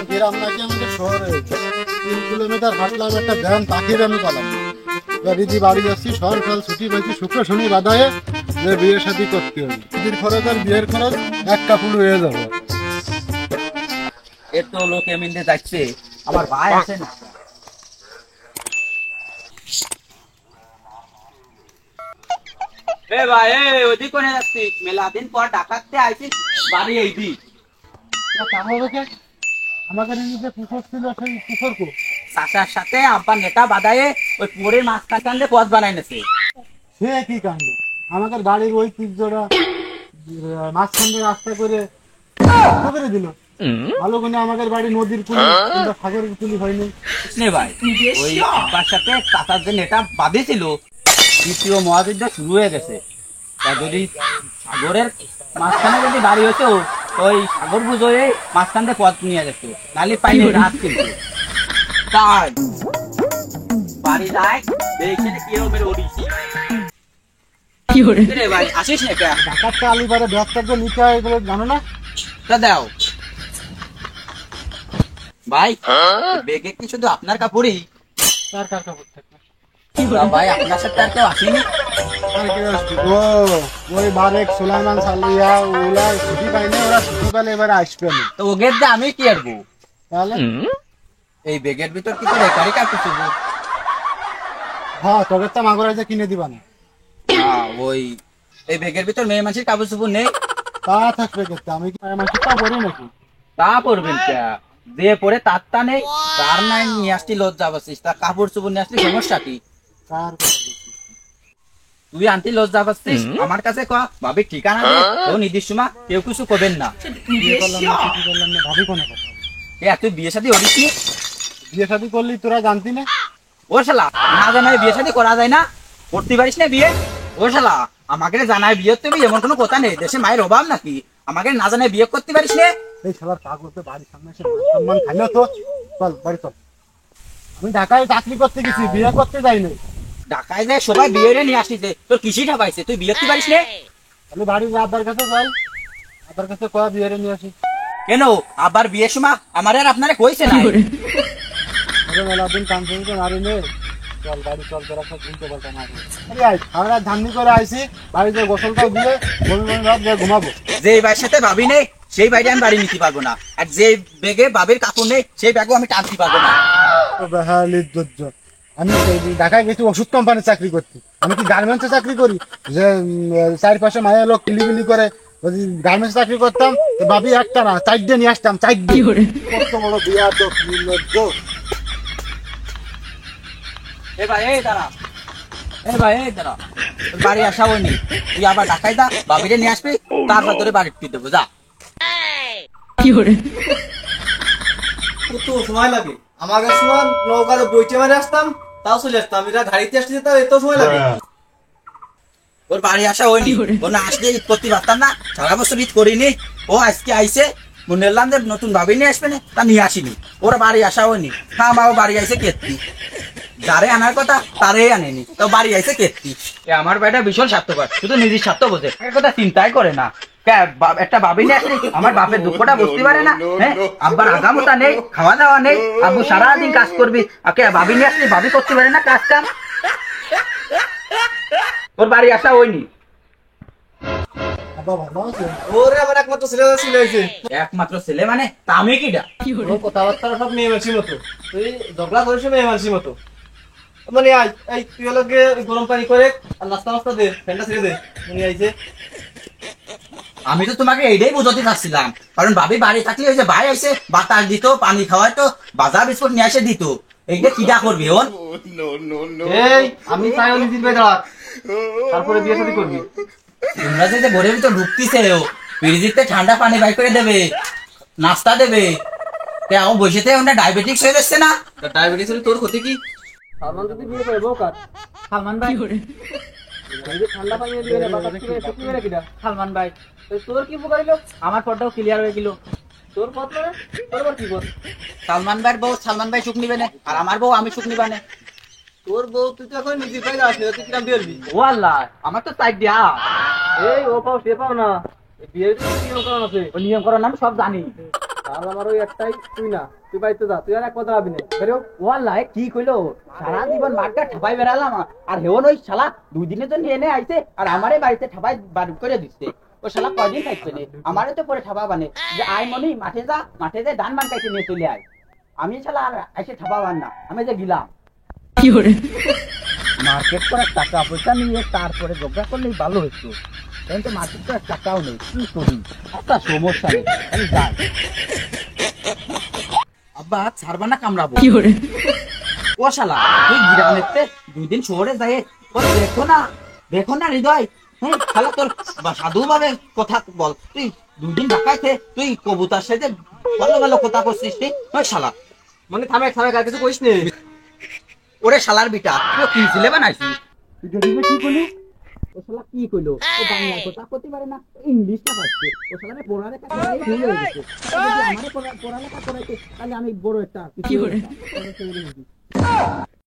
গ্রাম নাকি আমাদের শহরে 3 কিলোমিটার হাঁটলাম, একটা ভ্যান তাকিয়ে আমি পেলাম না। দিদি বাড়ি যাচ্ছি, শহর ফেল ছুটি পাইছি, শুক্র শনি বাধায় যে বিয়ে শাদী করতে হবে। দিদির খরচ আর বিয়ের খরচ এক কাপড় হয়ে যাবে। এর তো লোক এমনিতে যাচ্ছে, আমার ভাই আছে না। এ ভাই, ওদিক কোনে যাচ্ছিস? মেলা দিন পর ডাকাতে আইছিস বাড়ি এই দি। আমাদের নিজে পুকুর ছিল, সেই পুকুর কো চাষার সাথে আব্বা নেটা বাদায়ে ওই পুকুরের মাঝখানে পথ বানাই নেছে। সে কি কাণ্ড! আমাদের বাড়ির ওই তির্যরা মাঝখান রাস্তা করে করে দিল। ভালো করে আমাদের বাড়ি নদীর কুলি কিংবা সাগরের কুলি হয়নি। নে ভাই, ওই আব্বার সাথে চাষার যে নেটা বাঁধেছিল, দ্বিতীয় মহাযুদ্ধ শুরু হয়ে গেছে। তা যদি সাগরের মাঝখানে যদি বাড়ি হতো, ওই সাগর বুঝে মাঝখান দিয়ে পথ নিয়ে যেত, নালি পাইনি রাত কিন্তু। তাই বাড়ি যায় দেখে কি রকমের ওড়িছি। কি হরে রে ভাই, আসিস না কে? ডাকাতটা আলিবারে ব্যবসাটা নিতে হয় এগুলো জানো না? তা দাও ভাই, বেগে কি শুধু আপনার কাপড়ই? তার কার কাপড় থাকবে ভাই আপনার সাথে আর কেউ আসেনি? ও ওই বারেক সুলাইমান সালিয়া ওরা ছুটি পাইনি, ওরা ছুটি পেলে এবারে আসবে না। তো ওগের দিয়ে আমি কি আরবো? তাহলে এই বেগের ভিতর কি তোর একারই কাপড় চুবো? হ্যাঁ, তবে তো মাগুরা যে কিনে দিবা না। ওই এই বেগের ভিতর মেয়ে মানুষের কাপড় চুবো নেই? তা থাকবে কিন্তু আমি কি মাসিটা বলি নাকি? তা পড়বেন কে? দিয়ে পরে তারটা নেই, তার নাই নিয়ে আসছি লজ্জা পাচ্ছিস, তা কাপড় চুবো নিয়ে আসলি সমস্যা কি? কার তুই আনতি লজ্জা পাচ্ছিস? আমার কাছে ক ভাবি ঠিকানা দে, ও নির্দিষ্ট মা কেউ কিছু করবেন না। বিয়ে করলাম না, কিছু করলাম না, ভাবি কোনো কথা। তুই বিয়ে শাদী করিস নি? বিয়ে শাদী করলি তোরা জানতি না? ও শালা, না জানাই বিয়ে শাদী করা যায় না? করতে পারিস না বিয়ে? ও শালা, আমাকে জানাই বিয়ে করতে হবে এমন কোনো কথা নেই। দেশে মায়ের অভাব নাকি? আমাকে না জানাই বিয়ে করতে পারিস না? এই শালার পাগলতে বাড়ির সামনে এসে মান সম্মান খাইলো তো। চল বাড়ি চল। আমি ঢাকায় চাকরি করতে গেছি, বিয়ে করতে যাইনি। ঢাকায় যায় সবাই বিয়ে নিয়ে আসিছে, তোর কিসি ঠাপাইছে? তুই বিয়ে করতে পারিস না? আমি বাড়ির আব্বার কাছে যাই, আব্বার কাছে কয়া বিয়ে নিয়ে আসি। কেন আবার বিয়ের সময় আমার আর আপনারা কইছে না? মেলা দিন কাম করে মারিলে চল বাড়ি চল, তোরা সব ঘুমতে পারতাম না। আমরা ধান্নি করে আইসি, বাড়িতে গোসলটাও দিয়ে ভাব দিয়ে ঘুমাবো। যে ভাইয়ের সাথে ভাবি নেই সেই ভাইটা আমি বাড়ি নিতে পারবো না, আর যে বেগে বাবির কাপড় নেই সেই ব্যাগও আমি টানতে পারবো না। আমি ঢাকায় গেছি ওষুধ কোম্পানির চাকরি করতে। আমি কি গার্মেন্টসে চাকরি করি যে চারপাশে মায়ের লোক কিলিবিলি করে? যদি গার্মেন্টস চাকরি করতাম ভাবি একটা না 4 নিয়ে আসতাম, 4 কত বড় বিয়া তো নির্লজ্জ। এ ভাই এই দাঁড়া, এ ভাই এই দাঁড়া, তোর বাড়ি আসা হয়নি, তুই আবার ঢাকায় যা, বাবিরে নিয়ে আসবি, তারপর তোরে বাড়ি ফিরে দেবো, যা। কি করে কত সময় লাগে? আমাদের সময় নৌকার বইটে মারে আসতাম, তাও চলে আসতাম। এরা গাড়িতে আসতে তাও এত সময় লাগে? ওর বাড়ি আসা হয়নি, ও না আসলে ঈদ করতে পারতাম না? সারা বছর ঈদ করিনি, ও আজকে আইসে মনে করলাম যে নতুন ভাবি নিয়ে আসবে না, তা নিয়ে আসিনি। ওর বাড়ি আসা হয়নি, হ্যাঁ মা ও বাড়ি আইসে কেত্তি, যারে আনার কথা তারে আনেনি, তো বাড়ি আইসে কেত্তি। আমার বেটা ভীষণ স্বার্থপর, শুধু নিজের স্বার্থ বোঝে, এর কথা চিন্তাই করে না। একটা ভাবি নিয়ে আসলে আমার বাপের দুঃখটা বুঝতে পারে না? হ্যাঁ, আব্বার আগামতা নেই, খাওয়া দাওয়া নেই, আব্বু সারাদিন কাজ করবি, ভাবি নিয়ে আসলে ভাবি করতে পারে না কাজ কাম। ওর বাড়ি আসা হয়নি। ওরে আমার একমাত্র ছেলে ছিল হয়েছে। একমাত্র ছেলে মানে? তা আমি কিডা? ওর কথাবার্তা সব মেয়ে মানুষের মতো, তুই ঝগড়া করিস মেয়ে মানুষের মতো। মানে এই তুই হলো গিয়ে গরম পানি করে আর নাস্তা মাস্তা দে, ফ্যানটা ছেড়ে দে। উনি আইছে। আমি তো তোমাকে এইটাই বোঝাতে চাচ্ছিলাম, কারণ ভাবি বাড়ি থাকলে ওই যে ভাই এসে বাতাস দিত, পানি খাওয়াইতো, বাজার বিস্কুট নিয়ে এসে দিত, এইটা কিডা করবি ওর? এই আমি চাই উনি দিবে দাঁড়া, তারপরে বিয়ে শাদী করবি। তোমরা যে ঘরের ভিতর ঢুকতিছে, ও ফ্রিজিতে ঠান্ডা পানি বাই করে দেবে, নাস্তা দেবে, ও বসে থেকে ওটা ডায়াবেটিক্স হয়ে যাচ্ছে না? ডায়াবেটিস হলে তোর ক্ষতি কি? সালমান যদি বিয়ে করে বউ কার? সালমান ভাই। ঠান্ডা পানি দিবে না, বাতাস দিবে, সত্যি দিবে না কিনা? সালমান ভাই, তোর কি উপকার হইলো? আমার পরটাও ক্লিয়ার হয়ে গেল। তোর পথ মানে তোর আবার কি পথ? সালমান ভাইয়ের বউ সালমান ভাই সুখ নিবে না, আর আমার বউ আমি সুখ নিবা না। তোর বউ তুই তো এখন নিজে পাই আসলে তুই কিরাম বিয়ে করবি? ও আল্লাহ, আমার তো সাইড দিয়া। এই ও পাও সে পাও না, বিয়ের নিয়ম কারণ আছে। ও নিয়ম করার নাম সব জানি, আর আমার ওই একটাই তুই না, তুই বাড়িতে যা, তুই আর এক কথা ভাবি না বেরো। ওয়াল্লাহ কি কইলো সারা জীবন মাঠটা ঠাপাই বেড়ালাম আর হেওন ওই শালা 2 দিনের জন্য এনে আইছে আর আমারে বাড়িতে ঠাপাই বার করে দিচ্ছে। ও শালা কয়দিন থাকবে না, আমারে তো পরে ঠাপা বানে যে আই মনি মাঠে যা ধান মান কাইতে নিয়ে চলে আয়। আমি শালা আর এসে ঠাপা বান না, আমি যে গেলাম মার্কেট করে টাকা পয়সা নিয়ে তারপরে ঝগড়া করলেই ভালো হইতো, কিন্তু মার্কেট করে টাকাও নেই, কি করি একটা সমস্যা নেই, আমি যাই। আব্বা ছাড়বা না কামড়াবো। ও শালা তুই গ্রামেতে 2 দিন শহরে যাই তোর দেখো না হৃদয়, হ্যাঁ শালা তোর সাধু ভাবে কথা বল। তুই 2 দিন ঢাকাইতে তুই কবুতার সাথে ভালো ভালো কথা করছিস তুই শালা। মানে থামে আর কিছু কইস নে। ওরে শালার বিটা তুই কি ছিলে বানাইছিস? তুই দেখবি কি কইলি? ও শালা কি কইলো? ও বাংলা কথা কইতে পারে না, ইংলিশটা পাচ্ছে। ও শালারে পড়ালেখা করাই ভুল হয়ে গেছে। যদি আমারে পড়ালেখা করাইতে তাহলে আমি বড় একটা কি করে?